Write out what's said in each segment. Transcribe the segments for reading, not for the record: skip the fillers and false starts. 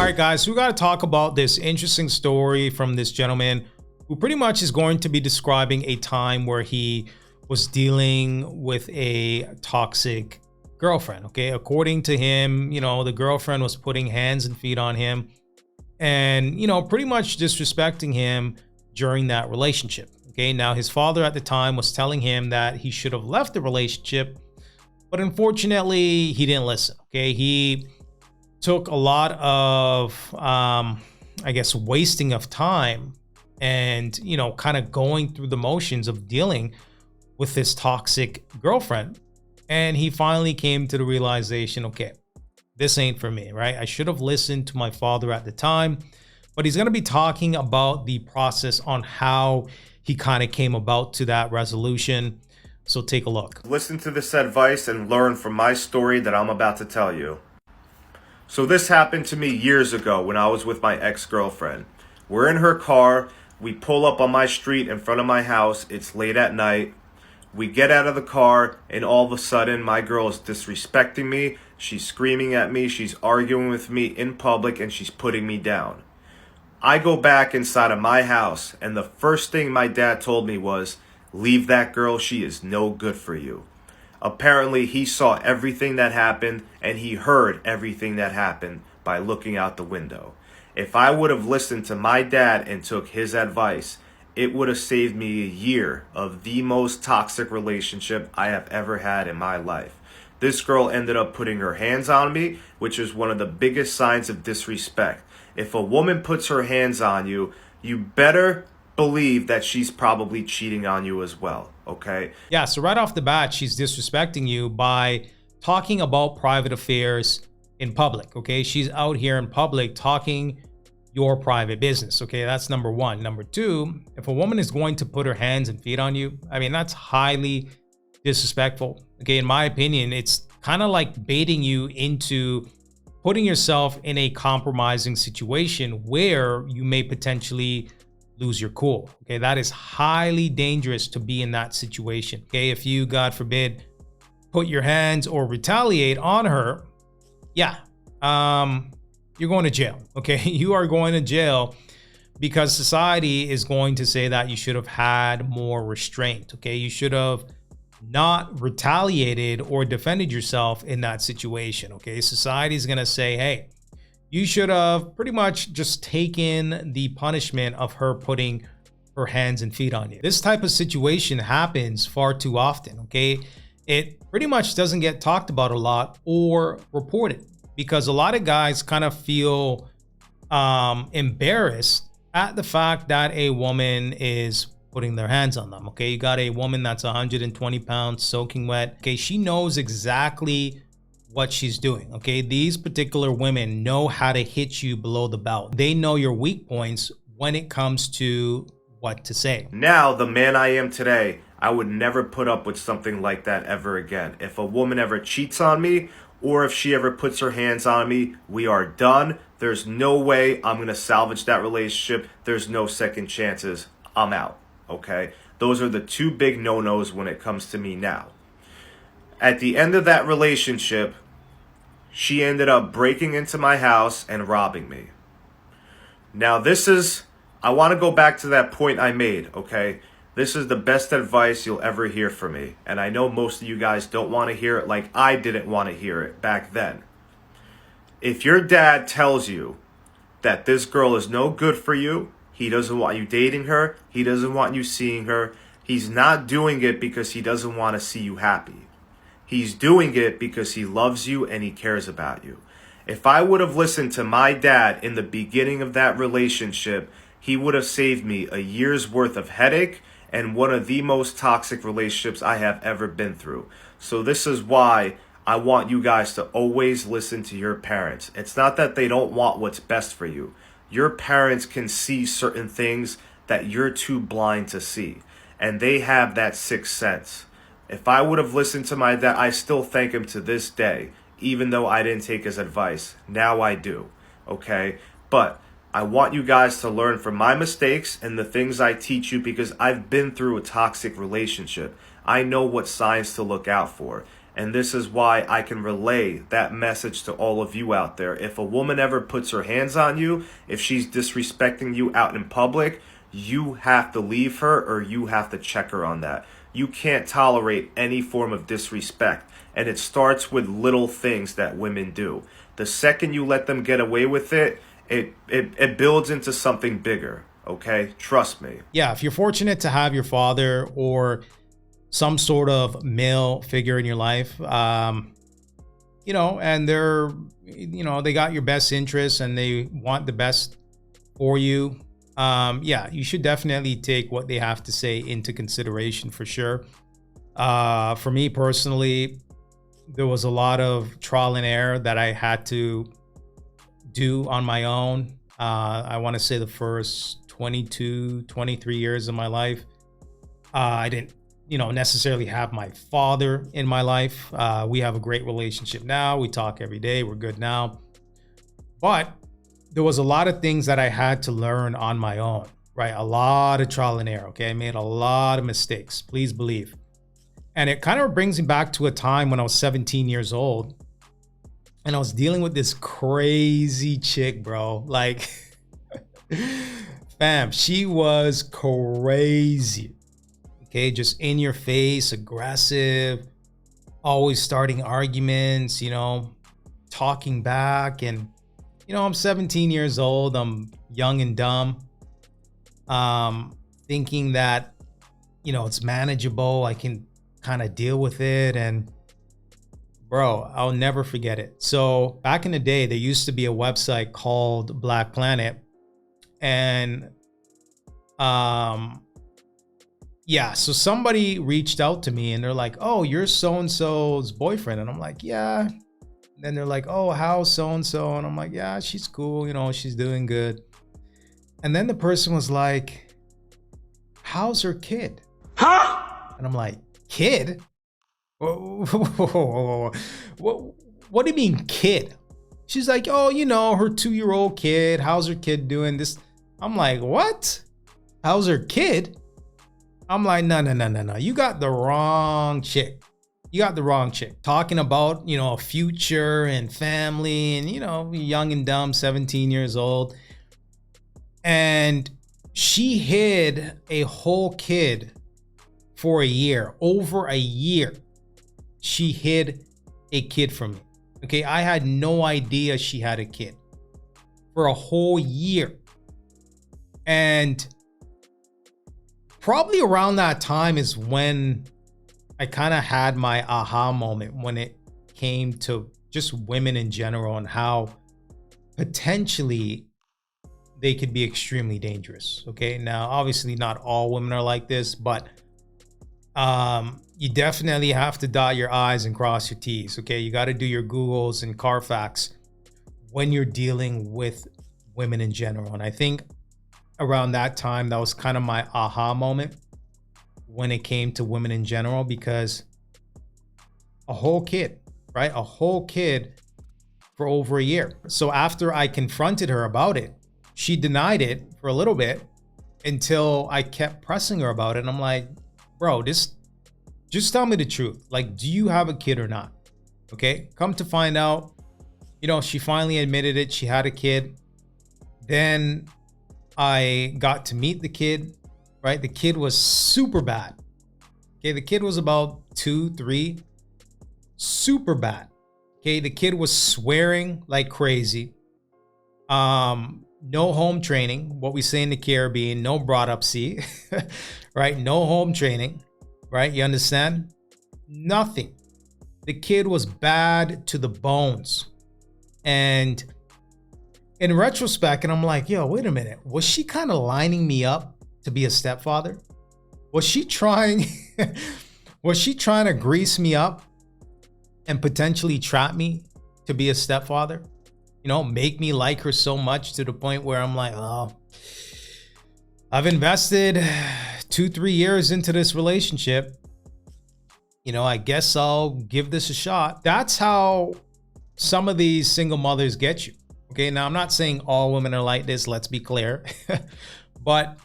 right, guys, we got to talk about this interesting story from this gentleman who pretty much is going to be describing a time where he was dealing with a toxic girlfriend. Okay, according to him, the girlfriend was putting hands and feet on him and, pretty much disrespecting him during that relationship. Okay, now his father at the time was telling him that he should have left the relationship, but unfortunately he didn't listen. Okay, he took a lot of I guess wasting of time and kind of going through the motions of dealing with this toxic girlfriend, and he finally came to the realization, okay, this ain't for me, right? I should have listened to my father at the time. But he's going to be talking about the process on how he kind of came about to that resolution. So take a look. Listen to this advice and learn from my story that I'm about to tell you. So this happened to me years ago when I was with my ex-girlfriend. We're in her car. We pull up on my street in front of my house. It's late at night. We get out of the car and all of a sudden my girl is disrespecting me. She's screaming at me. She's arguing with me in public and she's putting me down. I go back inside of my house and the first thing my dad told me was, leave that girl, she is no good for you. Apparently he saw everything that happened and he heard everything that happened by looking out the window. If I would have listened to my dad and took his advice, it would have saved me a year of the most toxic relationship I have ever had in my life. This girl ended up putting her hands on me, which is one of the biggest signs of disrespect. If a woman puts her hands on you, you better believe that she's probably cheating on you as well, okay? Yeah, so right off the bat, she's disrespecting you by talking about private affairs in public, okay? She's out here in public talking your private business, okay? That's number one. Number two, if a woman is going to put her hands and feet on you, I mean, that's highly disrespectful, okay? In my opinion, it's kind of like baiting you into putting yourself in a compromising situation where you may potentially lose your cool. Okay, that is highly dangerous to be in that situation. Okay, if you, God forbid, put your hands or retaliate on her, yeah, you're going to jail. Okay, you are going to jail because society is going to say that you should have had more restraint. Okay, you should have not retaliated or defended yourself in that situation. Okay, society is going to say, hey, you should have pretty much just taken the punishment of her putting her hands and feet on you. This type of situation happens far too often. Okay, it pretty much doesn't get talked about a lot or reported because a lot of guys kind of feel embarrassed at the fact that a woman is putting their hands on them. Okay, you got a woman that's 120 pounds soaking wet. Okay, she knows exactly what she's doing. Okay, these particular women know how to hit you below the belt. They know your weak points when it comes to what to say. Now, the man I am today, I would never put up with something like that ever again. If a woman ever cheats on me or if she ever puts her hands on me, we are done. There's no way I'm gonna salvage that relationship. There's no second chances. I'm out. Okay, those are the two big no-nos when it comes to me now. At the end of that relationship, she ended up breaking into my house and robbing me. Now I want to go back to that point I made, okay? This is the best advice you'll ever hear from me. And I know most of you guys don't want to hear it like I didn't want to hear it back then. If your dad tells you that this girl is no good for you, he doesn't want you dating her, he doesn't want you seeing her, he's not doing it because he doesn't want to see you happy. He's doing it because he loves you and he cares about you. If I would have listened to my dad in the beginning of that relationship, he would have saved me a year's worth of headache and one of the most toxic relationships I have ever been through. So this is why I want you guys to always listen to your parents. It's not that they don't want what's best for you. Your parents can see certain things that you're too blind to see, and they have that sixth sense. If I would have listened to my dad, I still thank him to this day, even though I didn't take his advice. Now I do, okay? But I want you guys to learn from my mistakes and the things I teach you because I've been through a toxic relationship. I know what signs to look out for. And this is why I can relay that message to all of you out there. If a woman ever puts her hands on you, if she's disrespecting you out in public, you have to leave her or you have to check her on that. You can't tolerate any form of disrespect. And it starts with little things that women do. The second you let them get away with it, it builds into something bigger. Okay? Trust me. Yeah, if you're fortunate to have your father or some sort of male figure in your life, you know, and they're, you know, they got your best interests and they want the best for you. Yeah, you should definitely take what they have to say into consideration for sure. For me personally, there was a lot of trial and error that I had to do on my own. I want to say the first 22, 23 years of my life, I didn't, you know, necessarily have my father in my life. We have a great relationship now. We talk every day. We're good now. But there was a lot of things that I had to learn on my own, right? A lot of trial and error. Okay. I made a lot of mistakes, please believe. And it kind of brings me back to a time when I was 17 years old and I was dealing with this crazy chick, bro. Like, fam, she was crazy. Okay, just in your face, aggressive, always starting arguments, you know, talking back. And, you know, I'm 17 years old. I'm young and dumb. Thinking that, you know, it's manageable. I can kind of deal with it. And bro, I'll never forget it. So back in the day, there used to be a website called Black Planet. And, yeah, so somebody reached out to me and they're like, oh, you're so-and-so's boyfriend. And I'm like, yeah. And then they're like, oh, how's so-and-so? And I'm like, yeah, she's cool. You know, she's doing good. And then the person was like, how's her kid? Huh? And I'm like, kid? What do you mean kid? She's like, oh, you know, her 2-year-old kid. How's her kid doing this? I'm like, what? How's her kid? I'm like, no. You got the wrong chick. You got the wrong chick. Talking about, you know, a future and family and, you know, young and dumb, 17 years old. And she hid a whole kid for a year, over a year. She hid a kid from me. Okay, I had no idea she had a kid for a whole year. And probably around that time is when I kind of had my aha moment when it came to just women in general and how potentially they could be extremely dangerous. Okay, now obviously not all women are like this, but you definitely have to dot your I's and cross your T's. Okay, you got to do your Googles and Carfax when you're dealing with women in general. And I think around that time, that was kind of my aha moment when it came to women in general, because a whole kid, right? A whole kid for over a year. So after I confronted her about it, she denied it for a little bit until I kept pressing her about it. And I'm like, bro, just tell me the truth. Like, do you have a kid or not? Okay. Come to find out, you know, she finally admitted it. She had a kid. Then I got to meet the kid, right? The kid was super bad. Okay. The kid was about 2, 3, super bad. Okay. The kid was swearing like crazy. No home training, what we say in the Caribbean, no brought up see, right? No home training, right? You understand? Nothing. The kid was bad to the bones. And in retrospect, and I'm like, yo, wait a minute. Was she kind of lining me up to be a stepfather? Was she trying, was she trying to grease me up and potentially trap me to be a stepfather? You know, make me like her so much to the point where I'm like, oh, I've invested 2, 3 years into this relationship. You know, I guess I'll give this a shot. That's how some of these single mothers get you. Okay, now I'm not saying all women are like this, let's be clear. But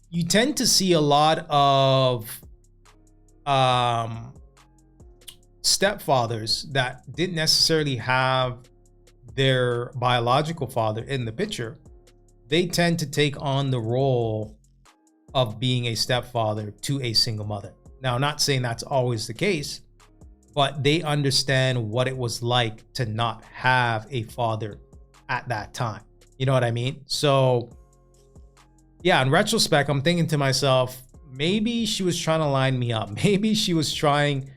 you tend to see a lot of stepfathers that didn't necessarily have their biological father in the picture, they tend to take on the role of being a stepfather to a single mother. Now, I'm not saying that's always the case, but they understand what it was like to not have a father at that time. You know what I mean? So yeah, in retrospect, I'm thinking to myself, maybe she was trying to line me up. Maybe she was trying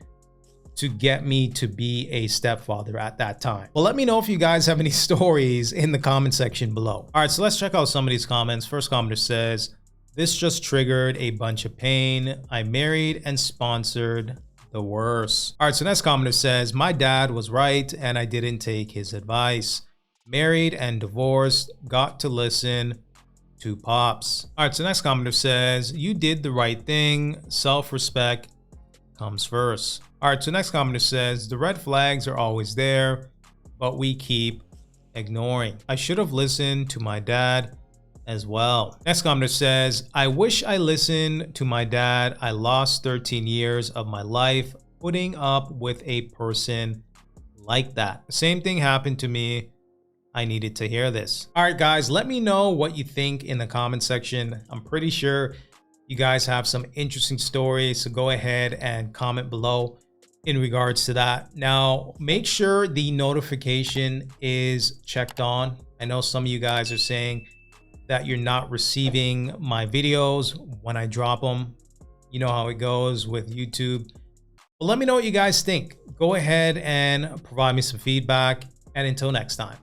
to get me to be a stepfather at that time. Well, let me know if you guys have any stories in the comment section below. All right, so let's check out some of these comments. First commenter says, this just triggered a bunch of pain. I married and sponsored the worst. All right, so next commenter says, my dad was right and I didn't take his advice. Married and divorced, got to listen to pops. All right, so next commenter says, you did the right thing. Self-respect comes first. All right, so next commenter says, the red flags are always there, but we keep ignoring. I should have listened to my dad as well. Next commenter says, I wish I listened to my dad. I lost 13 years of my life putting up with a person like that. The same thing happened to me. I needed to hear this. All right, guys, let me know what you think in the comment section. I'm pretty sure you guys have some interesting stories, so go ahead and comment below in regards to that. Now, make sure the notification is checked on. I know some of you guys are saying that you're not receiving my videos when I drop them. You know how it goes with YouTube. But let me know what you guys think. Go ahead and provide me some feedback. And until next time.